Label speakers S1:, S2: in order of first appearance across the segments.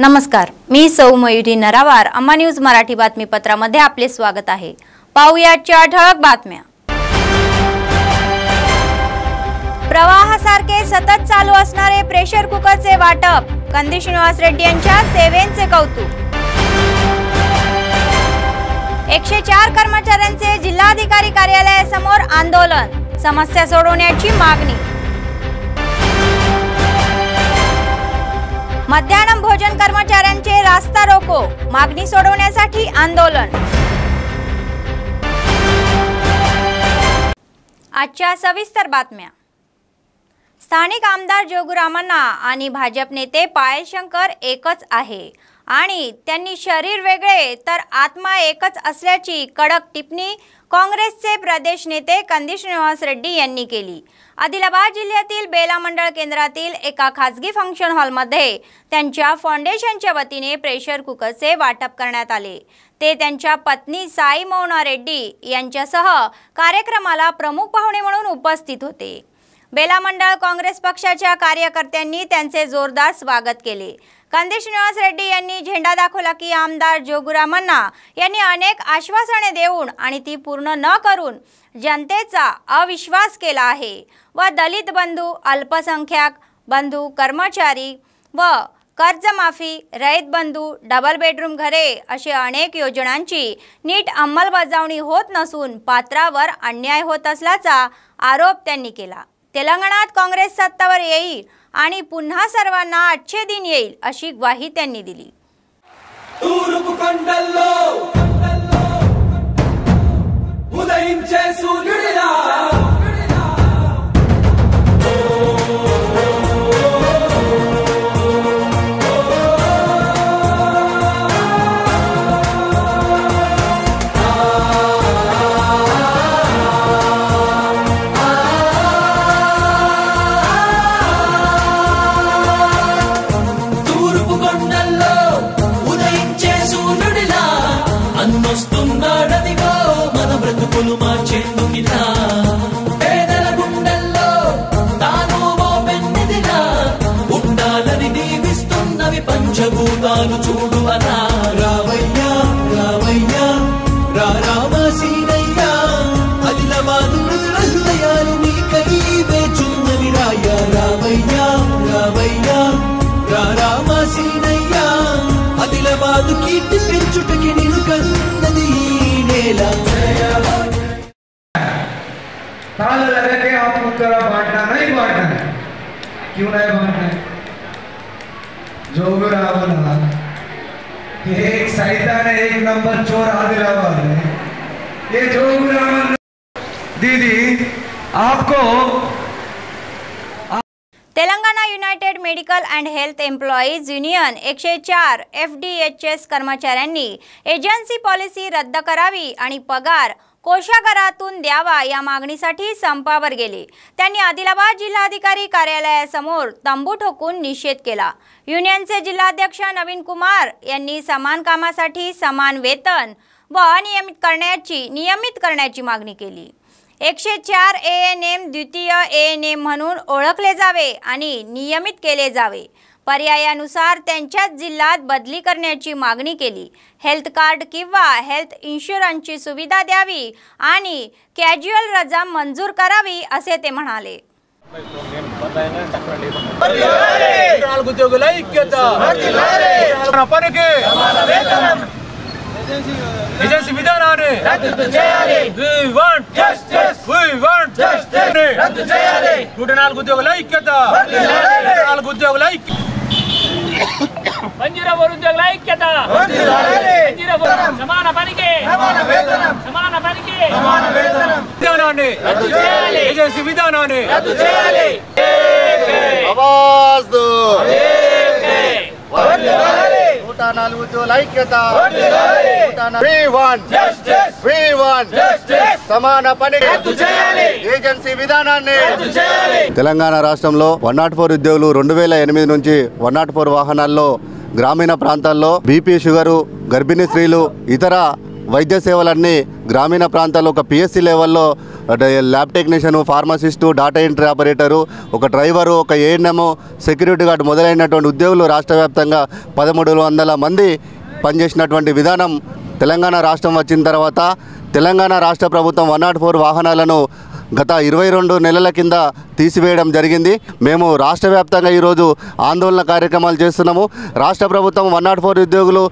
S1: नमस्कार, मी सौ मयुरी नरावार। अम्मा न्यूज मराठी बातमीपत्रामध्ये आपले स्वागत आहे। पाहुयाच्या ठळक बातम्या। प्रवाहासारखे सतत चालू असणारे प्रेशर कुकरचे वाटप, कंदी श्रीनिवास रेड्डी यांच्या सेवेचे कौतुक। 104 कर्मचाऱ्यांचे जिल्हाधिकारी कार्यालयासमोर आंदोलन, समस्या सोडवण्याची मागणी। मध्याह्न भोजन कर्मचाऱ्यांचे रास्ता रोको, मागणी सोडवण्यासाठी आंदोलन। आजच्या सविस्तर बातम्या। स्थानिक आमदार जोगुरामण्णा आणि भाजप नेते पायल शंकर एकच आहे आणि त्यांनी शरीर वेगळे तर आत्मा एकच असल्याची कडक टिप्पणी काँग्रेसचे प्रदेश नेते कंदी श्रीनिवास रेड्डी यांनी केली। आदिलाबाद जिल्ह्यातील बेला मंडळ केंद्रातील एका खासगी फंक्शन हॉलमध्ये त्यांच्या फाउंडेशनच्या वतीने प्रेशर कुकरचे वाटप करण्यात आले। ते त्यांच्या पत्नी साई मौना रेड्डी यांच्यासह कार्यक्रमाला प्रमुख पाहुणे म्हणून उपस्थित होते। बेला मंडळ काँग्रेस पक्षाच्या कार्यकर्त्यांनी त्यांचे जोरदार स्वागत केले। कंदी श्रीनिवास रेड्डी यांनी झेंडा दाखवला की आमदार जोगुरामण्णा यांनी अनेक आश्वासने देऊन आणि ती पूर्ण न करून जनतेचा अविश्वास केला आहे व दलित बंधू, अल्पसंख्याक बंधू, कर्मचारी व कर्जमाफी, रहित बंधू, डबल बेडरूम घरे असे अनेक योजनांची नीट अंमलबजावणी होत नसून पात्रावर अन्याय होत असल्याचा आरोप त्यांनी केला। तेलंगणात काँग्रेस सत्तेवर येईल आणि पुन्हा सर्वांना अच्छे दिन येईल अशी ग्वाही त्यांनी दिली।
S2: పంచభూతాలు చూడు అనా రావయ్యా రావయ్యా రామసీనయ్యా ఆదిలాబాదు ప్రజల హృదయాలు నీకై వేచున్నవి రాయ్యా రావయ్యా రావయ్యా రామసీనయ్యా ఆదిలాబాదు కీర్తి పెంచుటకి నిన్ను కన్నది నేల।
S3: ताला लगा के आप उत्तरा बांटना नहीं बांटना है। क्यों नहीं बांटना है? जोगुरामण्णा एक शैतान है, एक नंबर चोर आदिलाबाद में। ये जोगुरामण्णा दीदी आपको
S1: Telangana United medical and health employees union 104 FDHS कर्मचाऱ्यांनी एजन्सी पॉलिसी रद्द करावी आणि पगार कोषागारातून द्यावा या मागणीसाठी संपावर गेले। त्यांनी आदिलाबाद जिल्हाधिकारी कार्यालयासमोर तंबू ठोकून निषेध केला। युनियनचे जिल्हाध्यक्ष नवीन कुमार यांनी समान कामासाठी समान वेतन व नियमित करण्याची मागणी केली। 104 ANM द्वितीय ANM म्हणून ओळखले जावे आणि नियमित केले जावे। पर्यायानुसार त्यांच्याच जिल्ह्यात बदली करण्याची मागणी केली। हेल्थ कार्ड किंवा हेल्थ इन्शुरन्सची सुविधा द्यावी आणि कॅज्युअल रजा मंजूर करावी असे ते म्हणाले।
S4: एजेंसी विधानाన్ని రద్దు చేయాలి। We want justice. We want justice. రద్దు చేయాలి। 104 ఉద్యోగుల ఐక్యత। 104 ఉద్యోగుల ఐక్యత।
S5: పంజీరావు ఉద్యోగుల ఐక్యత। పంజీరావు సమాన పనికి సమాన వేతనం। సమాన పనికి సమాన వేతనం।
S4: విధానాన్ని
S5: రద్దు చేయాలి।
S4: ఏజెన్సీ విధానాన్ని
S5: రద్దు చేయాలి।
S6: आवाज दो।
S5: 104
S6: ఉద్యోగుల ఐక్యత। We want
S5: justice.
S6: We want
S5: justice.
S6: సమాన పని
S5: రద్దు చేయాలి।
S6: ఏజెన్సీ విధానాన్ని
S5: రద్దు చేయాలి।
S6: తెలంగాణ రాష్ట్రంలో 104 ఉద్యోగులు 2008 నుంచి 104 వాహనాల్లో గ్రామీణ ప్రాంతాల్లో బీపీ, షుగరు, గర్భిణీ స్త్రీలు, ఇతర వైద్య సేవలన్నీ గ్రామీణ ప్రాంతాల్లో ఒక పిఎస్సి లెవెల్లో lab technician, pharmacist, data entry operator, ఒక డ్రైవరు, ఒక ఏఎన్ఎం, సెక్యూరిటీ గార్డు మొదలైనటువంటి ఉద్యోగులు రాష్ట్ర వ్యాప్తంగా 1300 మంది పనిచేసినటువంటి విధానం తెలంగాణ రాష్ట్రం వచ్చిన తర్వాత తెలంగాణ రాష్ట్ర ప్రభుత్వం 104 వాహనాలను గత 22 నెలల కింద తీసివేయడం జరిగింది. మేము రాష్ట్ర వ్యాప్తంగా ఈరోజు ఆందోళన కార్యక్రమాలు చేస్తున్నాము. రాష్ట్ర ప్రభుత్వం 104 ఉద్యోగులు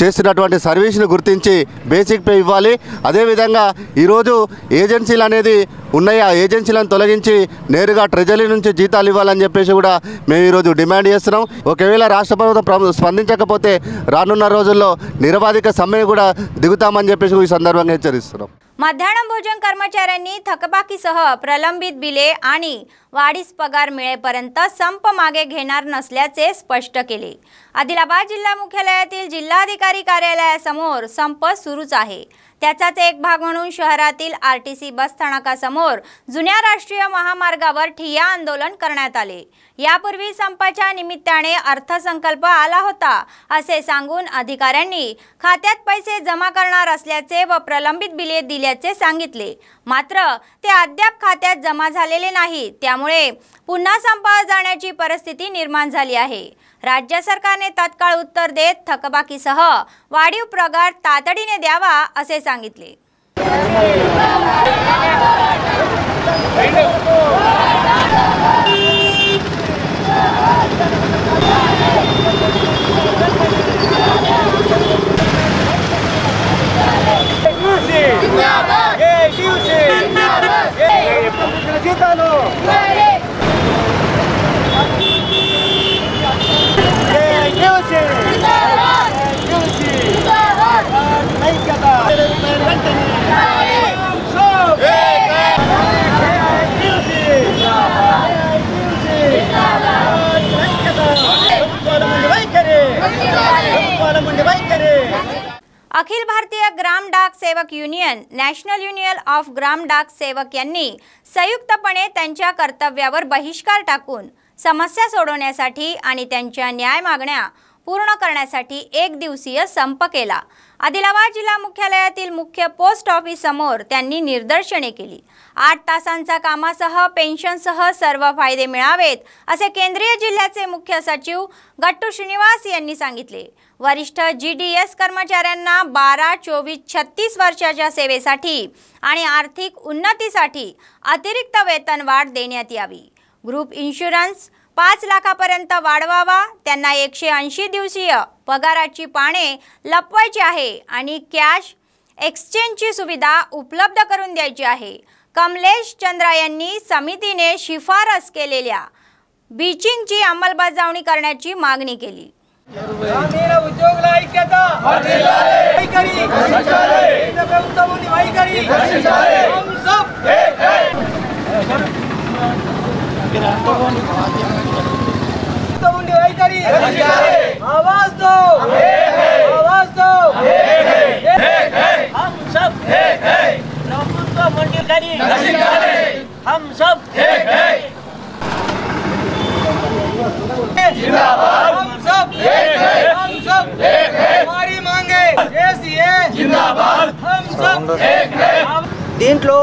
S6: చేస్తున్నటువంటి సర్వీస్ను గుర్తించి బేసిక్ పే ఇవ్వాలి. అదేవిధంగా ఈరోజు ఏజెన్సీలు అనేది ఉన్నాయి, ఆ ఏజెన్సీలను తొలగించి నేరుగా ట్రెజరీ నుంచి జీతాలు ఇవ్వాలని చెప్పేసి కూడా మేము ఈరోజు డిమాండ్ చేస్తున్నాం. ఒకవేళ రాష్ట్ర ప్రభుత్వం స్పందించకపోతే రానున్న రోజుల్లో निरवाधिक सम्मे కూడా దిగుతామని చెప్పేసి ఈ సందర్భంగా హెచ్చరిస్తున్నాం.
S1: मध्याह्न भोजन कर्मचाऱ्यांनी थकबाकीसह प्रलंबित बिले आणि वाढीस पगार मिळेपर्यंत संप मागे घेणार नसल्याचे स्पष्ट केले. आदिलाबाद जिल्हा मुख्यालयातील जिल्हाधिकारी कार्यालयासमोर संप सुरूच आहे. त्याचाच एक भाग म्हणून शहरातील आरटीसी बस स्थानकासमोर जुन्या राष्ट्रीय महामार्गावर ठिय्या आंदोलन करण्यात आले. यापूर्वी संपाच्या निमित्ताने अर्थसंकल्प आला होता असे सांगून अधिकाऱ्यांनी खात्यात पैसे जमा करणार असल्याचे व प्रलंबित बिले दिल्याचे सांगितले. मात्र ते अद्याप खात्यात जमा झालेले नाही. त्यामुळे पुन्हा संपावर जाण्याची परिस्थिती निर्माण झाली आहे. राज्य सरकारने तत्काळ उत्तर देत थकबाकीसह वाढीव पगार तातडीने द्यावा असे सांगितले. अखिल भारतीय ग्राम डाक सेवक union, national union of gram डाक सेवक यांनी संयुक्तपणे त्यांच्या कर्तव्यावर बहिष्कार टाकून समस्या सोडवण्यासाठी आणि त्यांच्या न्याय मागण्या पूर्ण करण्यासाठी एक दिवसीय संप केला. आदिलाबाद जिल्हा मुख्यालयातील मुख्य पोस्ट ऑफिस समोर त्यांनी निदर्शने केली. 8 तासांचा कामासह पेन्शनसह सर्व फायदे मिळावेत असे केंद्रीय जिल्ह्याचे मुख्य सचिव गट्टू श्रीनिवास यांनी सांगितले. वरिष्ठ जीडीएस कर्मचाऱ्यांना 12, 24, 36 वर्षाच्या सेवेसाठी आणि आर्थिक उन्नतीसाठी अतिरिक्त वेतनवाढ देण्यात यावी. ग्रुप इन्शुरन्स 5 लाखापर्यंत वाढवावा. त्यांना 180 दिवसीय पगाराची पाने लपवायची आहे आणि कॅश एक्सचेंजची सुविधा उपलब्ध करून द्यायची आहे. कमलेश चंद्रा यांनी समितीने शिफारस केलेल्या बीचिंगची अंमलबजावणी करण्याची मागणी केली.
S7: ग्रामीण उद्योगला ऐक्यता वैखरी उत्तमनी वैखरी हम सब एक है. उत्तमनी वैखरी आवाज दो, आवाज दो, हम सब एक है. प्रभुत्व मंडळी हम सब एक है. जिंदाबाद. हम सब एक है. हम सब एक है. हमारी मांगे जैसी है. जिंदाबाद. हम सब एक है.
S8: దీంట్లో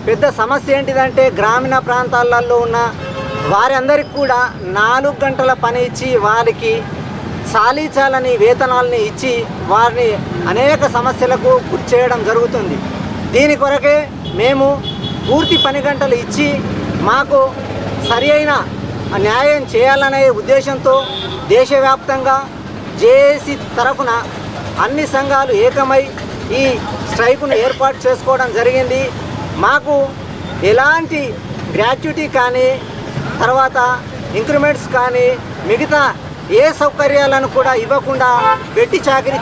S8: పెద్ద సమస్య ఏంటిదంటే గ్రామీణ ప్రాంతాలలో ఉన్న వారందరికీ కూడా 4 గంటల పని ఇచ్చి వారికి చాలీచాలని వేతనాలని ఇచ్చి వారిని అనేక సమస్యలకు గురి చేయడం జరుగుతుంది. దీని కొరకే మేము పూర్తి పని గంటలు ఇచ్చి మాకు సరియైన న్యాయం చేయాలనే ఉద్దేశంతో దేశవ్యాప్తంగా జేఏసీ తరఫున అన్ని సంఘాలు ఏకమై ఈ స్ట్రైక్ను ఏర్పాటు చేసుకోవడం జరిగింది. మాకు ఎలాంటి గ్రాట్యుటీ కానీ తర్వాత ఇంక్రిమెంట్స్ కానీ మిగతా ఏ సౌకర్యాలను కూడా ఇవ్వకుండా వెట్టి చాకిరీ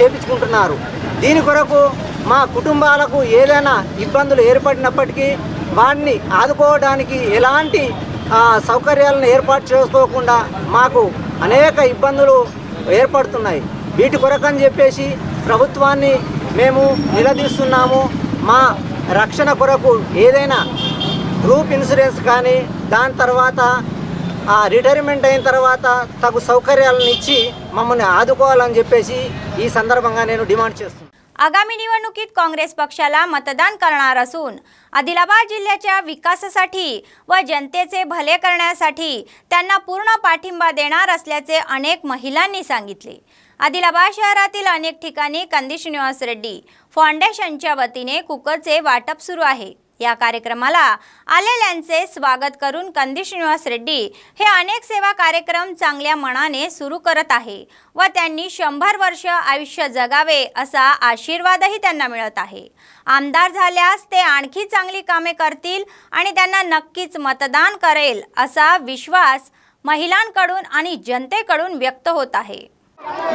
S8: చేపించుకుంటున్నారు. దీని కొరకు మా కుటుంబాలకు ఏదైనా ఇబ్బందులు ఏర్పడినప్పటికీ వారిని ఆదుకోవడానికి ఎలాంటి సౌకర్యాలను ఏర్పాటు చేసుకోకుండా మాకు అనేక ఇబ్బందులు ఏర్పడుతున్నాయి. వీటి కొరకని చెప్పేసి ప్రభుత్వాన్ని మేము నిలదీస్తున్నాము. మా రక్షణ కొరకు ఏదైనా గ్రూప్ ఇన్సూరెన్స్ కానీ దాని తర్వాత రిటైర్మెంట్ అయిన తర్వాత తగు సౌకర్యాలను ఇచ్చి మమ్మల్ని ఆదుకోవాలని చెప్పేసి ఈ సందర్భంగా నేను డిమాండ్ చేస్తున్నాను.
S1: आगामी निवडणुकीत काँग्रेस पक्षाला मतदान करणार असून आदिलाबाद जिल्ह्याच्या विकासासाठी व जनतेचे भले करण्यासाठी त्यांना पूर्ण पाठिंबा देणार असल्याचे अनेक महिलांनी सांगितले। आदिलाबाद शहरातील अनेक ठिकाणी कंदी श्रीनिवास रेड्डी फाउंडेशनच्या वतीने कुकरचे वाटप सुरू आहे। या कार्यक्रमाला आलेल्यांचे स्वागत करून कंदी श्रीनिवास रेड्डी हे अनेक सेवा कार्यक्रम चांगल्या मनाने सुरू करत आहे व त्यांनी 100 वर्ष आयुष्य जगावे असा आशीर्वादही त्यांना मिळत आहे। आमदार झाल्यास ते आणखी चांगली कामे करतील आणि त्यांना नक्कीच मतदान करेल असा विश्वास महिलांकडून आणि जनतेकडून व्यक्त होत आहे।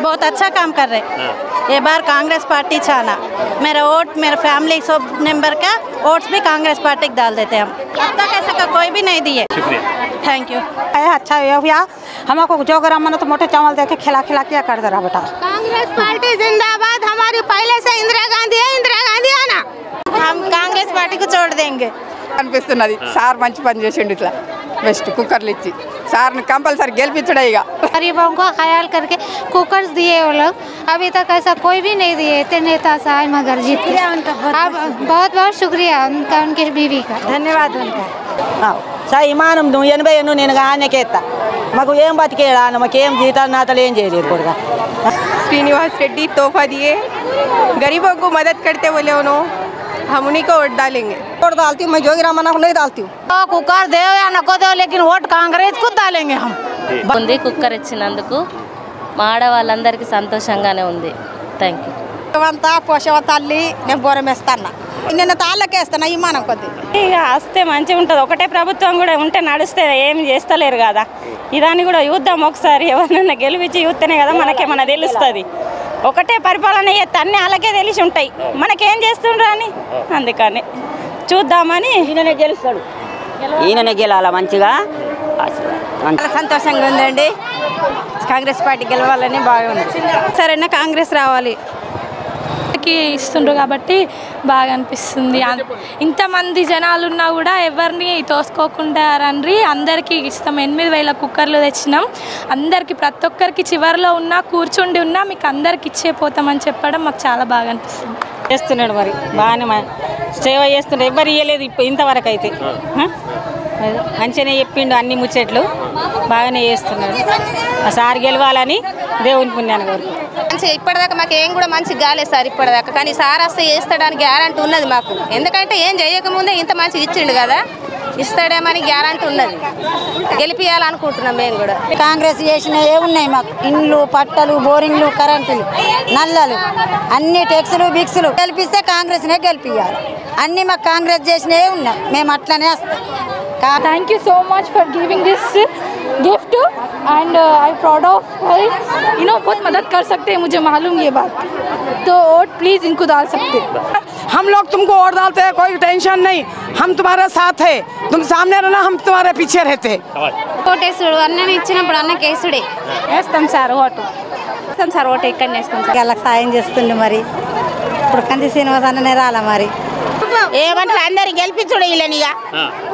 S9: बहुत अच्छा काम कर रहे। ये बार कांग्रेस पार्टी छाना, मेरा वोट मेरे फैमिली सब मेंबर का वोट्स भी कांग्रेस पार्टी को डाल देते हम। अब तक ऐसा का कोई भी नहीं दिए। Thank you.
S10: अच्छा हुआ हमको जो ग्राम तो मोटे चावल दे के खिला क्या कर दे रहा बेटा।
S11: कांग्रेस पार्टी जिंदाबाद। हमारी पहले से इंदिरा गांधी है ना।
S9: हम कांग्रेस पार्टी को छोड़ देंगे
S10: అనిపిస్తున్నది। సార్ మంచి పని చేసిండు, ఇట్లా బెస్ట్ కుక్కర్లు ఇచ్చి సార్ని కంపల్సరీ గెలిపించడే। ఇక
S11: गरीबों को ख्याल करके कुकर्स दिए वो लोग, अभी तक ऐसा कोई भी नहीं दिए थे नेता साहब, मगर जीत गया उनका बहुत बहुत शुक्रिया उनका, उनके बीवी का धन्यवाद उनका।
S10: సార్ ఇమానం 80 నేను గానేకేస్తా, మాకు ఏం బతికేడా, మాకేం జీతాలు నాతలు ఏం చేయలేదు కూడా।
S12: श्रीनिवास रेड्डी तोहफा दिए, गरीबों को मदद करते बोले उन्होंने, हम उन्हीं को वोट डालेंगे।
S10: वोट डालती हूँ मैं, जोगी रामन्ना को नहीं डालती हूँ।
S9: तो कुकर दे या नको दे, लेकिन वोट कांग्रेस को डालेंगे हम।
S13: ఉంది కుక్కర్ ఇచ్చినందుకు మా ఆడవాళ్ళందరికీ సంతోషంగానే ఉంది। Thank you.
S10: అంతా పోషవ తల్లి నేను బోరమేస్తాను, నేను తాళ్ళకేస్తాను ఇమానం కొద్ది।
S9: ఇక వస్తే మంచిగా ఉంటుంది, ఒకటే ప్రభుత్వం కూడా ఉంటే నడుస్తే ఏం చేస్తలేరు కదా, ఇదాన్ని కూడా చూద్దాం ఒకసారి, ఎవరినైనా గెలిపించి చూస్తేనే కదా మనకేమన్నా తెలుస్తుంది। ఒకటే పరిపాలన చేస్తే అన్నీ అలాగే తెలిసి ఉంటాయి, మనకేం చేస్తుండ్రు అని, అందుకని చూద్దామని।
S10: ఈయననే గెలుస్తాడు, ఈయననే గెలాల మంచిగా।
S9: చాలా సంతోషంగా ఉందండి, కాంగ్రెస్ పార్టీ గెలవాలని బాగుంది।
S12: సరైన కాంగ్రెస్ రావాలి ఇస్తుండ్రు కాబట్టి బాగా అనిపిస్తుంది। ఇంతమంది జనాలు ఉన్నా కూడా ఎవరిని తోసుకోకుండా రండి, అందరికీ ఇస్తాం। 8000 కుక్కర్లు తెచ్చినాం, అందరికీ ప్రతి ఒక్కరికి చివరిలో ఉన్నా కూర్చుండి ఉన్నా మీకు అందరికి ఇచ్చే పోతామని చెప్పడం మాకు చాలా బాగా అనిపిస్తుంది।
S9: చేస్తున్నాడు మరి బాగానే సేవ చేస్తుండే, ఎవరు ఇవ్వలేదు ఇంతవరకు అయితే, మంచిగానే చెప్పిండు అన్ని ముచ్చట్లు, బాగానే చేస్తున్నాడు। ఆ సార్ గెలవాలని దేవుని పుణ్యాన్ని కోరుకు।
S13: ఇప్పటిదాకా మాకు ఏం కూడా మంచి గాలేదు సార్ ఇప్పటిదాకా, కానీ సార్ వస్తే చేస్తాడానికి గ్యారంటీ ఉన్నది మాకు, ఎందుకంటే ఏం చేయకముందే ఇంత మంచిగా ఇచ్చిండు కదా, ఇస్తాడేమని గ్యారంటీ ఉన్నది, గెలిపియాలనుకుంటున్నాం మేము కూడా।
S10: కాంగ్రెస్ చేసినవి ఉన్నాయి మాకు, ఇండ్లు పట్టలు బోరింగ్లు కరెంటులు నల్లలు అన్ని ట్యాక్సులు బిక్సులు, గెలిపిస్తే కాంగ్రెస్నే గెలిపియాలి, అన్నీ మాకు కాంగ్రెస్ చేసినవి ఉన్నాయి, మేము అట్లనే వస్తాం।
S12: Thank you so much for giving this gift and I'm proud of her। बहुत मदद कर सकते हैं, मुझे मालूम ये बात, तो वोट प्लीज इनको डाल सकते।
S10: हम लोग तुमको वोट डालते हैं, कोई टेंशन नहीं, हम तुम्हारे साथ है, तुम सामने रहना, हम तुम्हारे पीछे रहते।
S11: కోటేశ్వరుడు అన్నని ఇచ్చినప్పుడు అన్న కేసుడే
S9: వేస్తాం సార్ ఓటు, వేస్తాం సార్ ఓటు, ఇక్కడ వేస్తాం సార్।
S10: వాళ్ళకి సాయం చేస్తుండే మరి, ఇప్పుడు కంది శ్రీనివాస్ అన్ననే రాలా మరి,
S9: ఏమంటారు అందరికి గెలిపించుడు వీళ్ళని, ఇక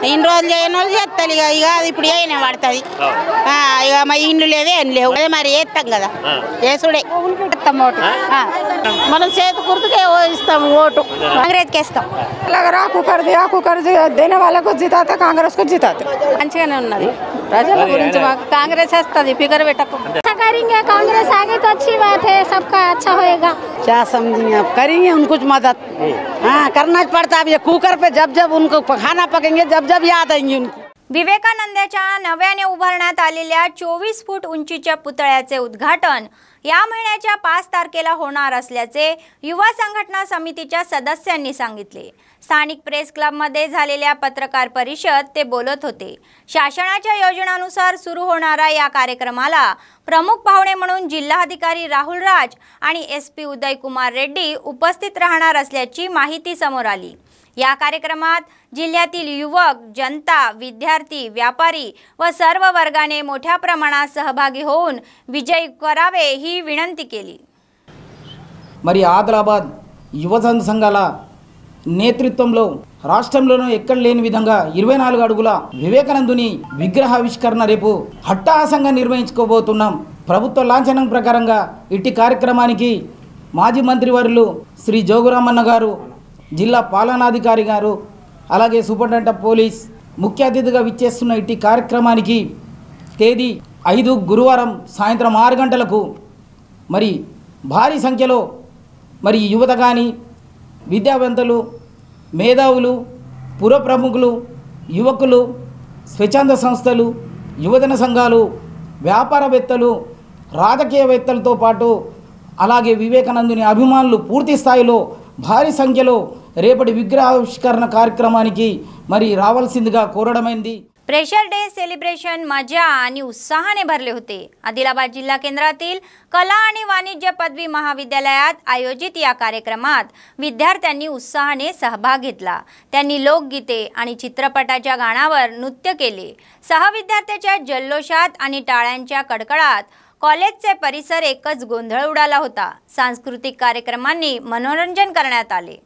S9: ఇన్ని రోజులు చేయని వాళ్ళు చేస్తారు, ఇక ఇప్పుడు ఏమైనా పడుతుంది, ఇక మా ఇండ్లు లేవే ఏం లేవు, అదే మరి వేస్తాం కదా, వేసుడే వేస్తాం ఓటు, మనం చేతి గుర్తుకే ఇస్తాం ఓటు, కాంగ్రెస్కి వేస్తాం।
S10: కుక్కర్ కుక్కర్ దేని వాళ్ళకు జితాతే కాంగ్రెస్ కు జితాతే।
S9: మంచిగానే ఉన్నది, ప్రజల గురించి మాకు కాంగ్రెస్ వేస్తుంది, ఫిగర్ పెట్టకు।
S11: करेंगे कांग्रेस आगे तो अच्छी बात है, सबका अच्छा होएगा।
S10: क्या समझेंगे आप, करेंगे उनको मदद, हाँ करना पड़ता है। अब ये कुकर पे जब जब उनको खाना पकेंगे, जब जब याद आएंगे उनको।
S1: विवेकानंदाच्या नव्याने उभारण्यात आलेल्या 24 फूट उंचीच्या पुतळ्याचे उद्घाटन या महिन्याच्या 5 तारखेला होणार असल्याचे युवा संघटना समितीच्या सदस्यांनी सांगितले। स्थानिक प्रेस क्लबमध्ये झालेल्या पत्रकार परिषद ते बोलत होते। शासनाच्या योजनानुसार सुरू होणारा या कार्यक्रमाला प्रमुख पाहुणे म्हणून जिल्हाधिकारी राहुल राज आणि SP उदय कुमार रेड्डी उपस्थित राहणार असल्याची माहिती समोर आली। या कार्यक्रमात जिल्ह्यातील युवक, जनता, विद्यार्थी, व्यापारी व सर्व वर्गाने मोठ्या प्रमाणात सहभागी होऊन विजयी करावे ही विनंती केली।
S14: మరి ఆదిలాబాద్ యువజన సంఘాల నేతృత్వంలో రాష్ట్రంలోనూ ఎక్కడ లేని విధంగా 24 అడుగుల వివేకానందుని విగ్రహావిష్కరణ రేపు అట్టహాసంగా నిర్వహించుకోబోతున్నాం। ప్రభుత్వ లాంఛనం ప్రకారంగా ఇట్టి కార్యక్రమానికి మాజీ మంత్రివర్యులు శ్రీ జోగురామన్న గారు, జిల్లా పాలనాధికారి గారు, అలాగే సూపరింటెండెంట్ ఆఫ్ పోలీస్ ముఖ్య అతిథిగా విచ్చేస్తున్న ఇట్టి కార్యక్రమానికి తేదీ 5 గురువారం సాయంత్రం 6 గంటలకు మరి భారీ సంఖ్యలో మరి యువత కానీ, విద్యావంతులు, మేధావులు, పుర ప్రముఖులు, యువకులు, స్వచ్ఛంద సంస్థలు, యువజన సంఘాలు, వ్యాపారవేత్తలు, రాజకీయవేత్తలతో పాటు అలాగే వివేకానందుని అభిమానులు పూర్తి స్థాయిలో భారీ సంఖ్యలో రేపటి విగ్రహావిష్కరణ కార్యక్రమానికి మరి रावाल्सिंदिगा कोरडమైంది।
S1: प्रेशर डे सेलिब्रेशन मजा आणि उत्साहाने भरले होते। आदिलाबाद जिल्हा केंद्रातील कला आणि वाणिज्य पदवी महाविद्यालयात आयोजित या कार्यक्रमात विद्यार्थ्यांनी उत्साहाने सहभाग घेतला। त्यांनी लोकगीते आणि चित्रपटाच्या गाण्यावर नृत्य केले। सहविद्यार्थ्यांच्या जल्लोषात आणि टाळ्यांच्या कडकडात कॉलेजचे परिसर एकच गोंधळ उडाला होता। सांस्कृतिक कार्यक्रमांनी मनोरंजन करण्यात आले।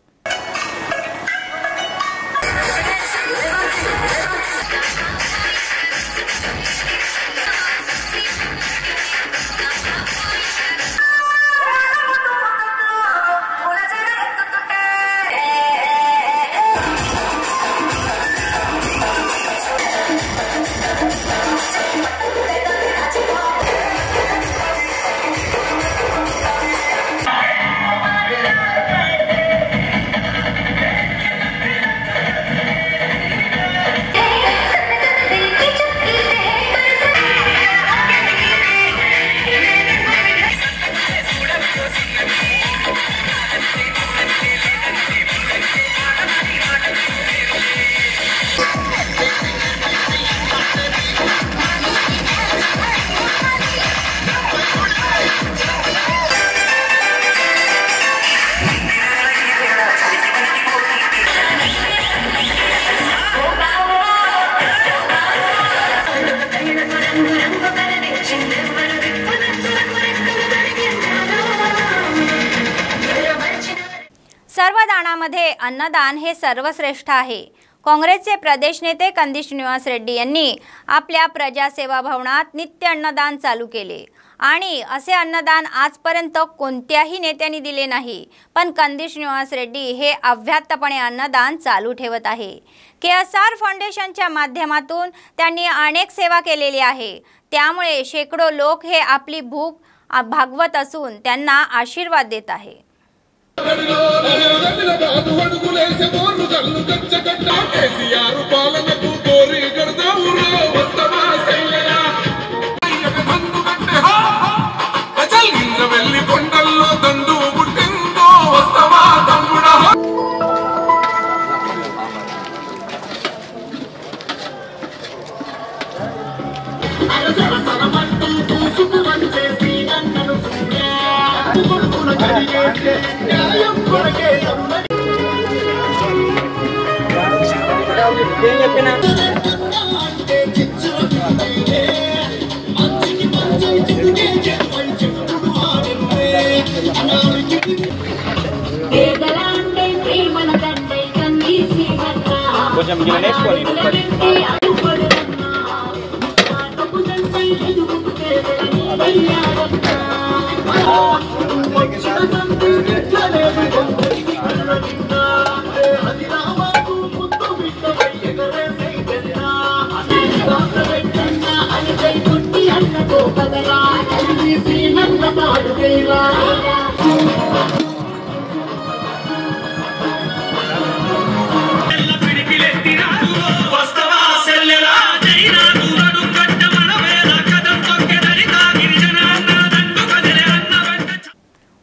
S1: सर्वदानामध्ये अन्नदान हे सर्वश्रेष्ठ आहे। काँग्रेसचे प्रदेश नेते कंदी श्रीनिवास रेड्डी यांनी आपल्या प्रजासेवा भवनात नित्य अन्नदान चालू केले आणि असे अन्नदान आजपर्यंत कोणत्याही नेत्यांनी दिले नाही। पण कंदी श्रीनिवास रेड्डी हे अव्याहतपणे अन्नदान चालू ठेवत आहे। KSR फाउंडेशनच्या माध्यमातून त्यांनी अनेक सेवा केलेली आहे। त्यामुळे शेकडो लोक हे आपली भूक भागवत असून त्यांना आशीर्वाद देत आहे।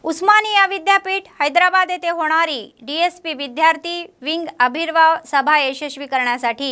S1: उस्मानिया विद्यापीठ हैदराबाद येथे होणारी DSP विद्यार्थी विंग आविर्भाव सभा यशस्वी करण्यासाठी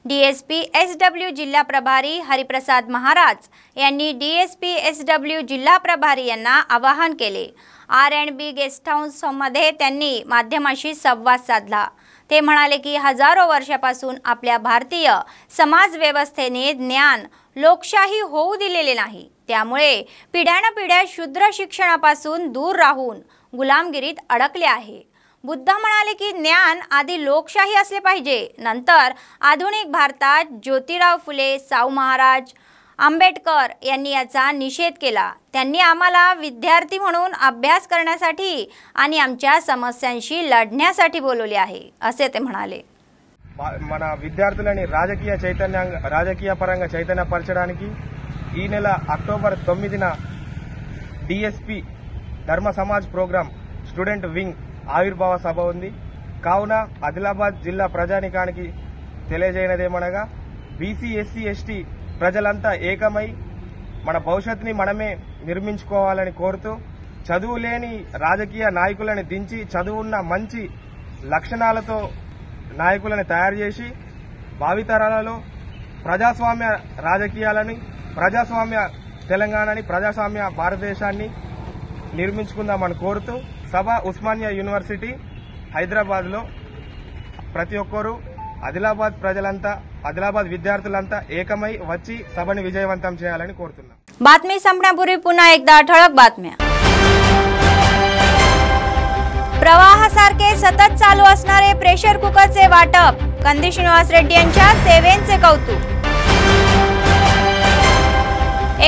S1: DSP SW जिल्हा प्रभारी हरिप्रसाद महाराज यांनी DSP SW जिल्हा प्रभारी यांना आवाहन केले। R&B गेस्ट हाऊस मध्ये त्यांनी माध्यमाशी संवाद साधला। ते म्हणाले की हजारो वर्षापासून आपल्या भारतीय समाज व्यवस्थेने ज्ञान लोकशाही होऊ दिलेले नाही। त्यामुळे पिढ्यानपिढ्या शूद्र शिक्षणापासून दूर राहून गुलामगिरीत अडकले आहे। बुद्ध म्हणाले की ज्ञान आधी लोकशाही असले पाहिजे, नंतर आधुनिक भारतात ज्योतिराव फुले, साऊ महाराज आंबेडकर यांनी याचा निषेध केला। त्यांनी आम्हाला विद्यार्थी म्हणून अभ्यास करण्यासाठी आणि आमच्या समस्यांशी लढण्यासाठी बोलवले आहे असे ते म्हणाले।
S15: మన విద్యార్థులని రాజకీయ పరంగా చైతన్యపరచడానికి ఈ నెల అక్టోబర్ 9న డిఎస్పి ధర్మ సమాజ్ ప్రోగ్రాం స్టూడెంట్ వింగ్ ఆవిర్భావ సభ ఉంది। కావున ఆదిలాబాద్ జిల్లా ప్రజానికానికి తెలియజేయనదేమనగా బీసీ ఎస్సీ ఎస్టీ ప్రజలంతా ఏకమై మన భవిష్యత్తుని మనమే నిర్మించుకోవాలని కోరుతూ చదువు లేని రాజకీయ నాయకులను దించి చదువున్న మంచి లక్షణాలతో నాయకులను తయారు చేసి భావితరాలలో ప్రజాస్వామ్య రాజకీయాలని ప్రజాస్వామ్య తెలంగాణని ప్రజాస్వామ్య భారతదేశాన్ని నిర్మించుకుందామని కోరుతూ సభ ఉస్మానియా యూనివర్సిటీ హైదరాబాద్లో ప్రతి ఒక్కరూ ఆదిలాబాద్ ప్రజలంతా ఆదిలాబాద్ विद्यार्थ्यांता ఏకమై వచ్చి సభని విజయవంతం చేయాలని కోరుతున్నాం।
S1: बातमी संपण्यापूर्वी पुन्हा एकदा ठळक बातम्या। प्रवाहासारखे सतत चालू असणारे प्रेशर कुकरचे वाटप, कंदी श्रीनिवास रेड्डी यांच्या सेवेचे कौतुक।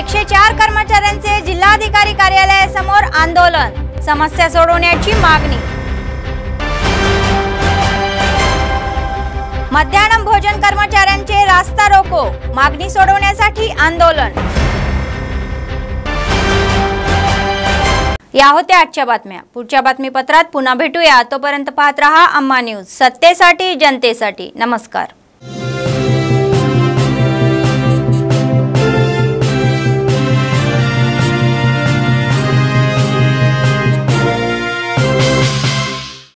S1: 104 कर्मचाऱ्यांचे जिल्हाधिकारी कार्यालयासमोर आंदोलन, समस्या सोडवण्याची मागणी। मध्याह्न भोजन कर्मचाऱ्यांचे रास्ता रोको, मागणी सोडवण्यासाठी आंदोलन। या होत्या आजच्या बातम्या। पुढच्या बातमीपत्रात पुन्हा भेटूया। तोपर्यंत पाहत रहा अम्मा न्यूज, सत्तेसाठी जनतेसाठी। नमस्कार।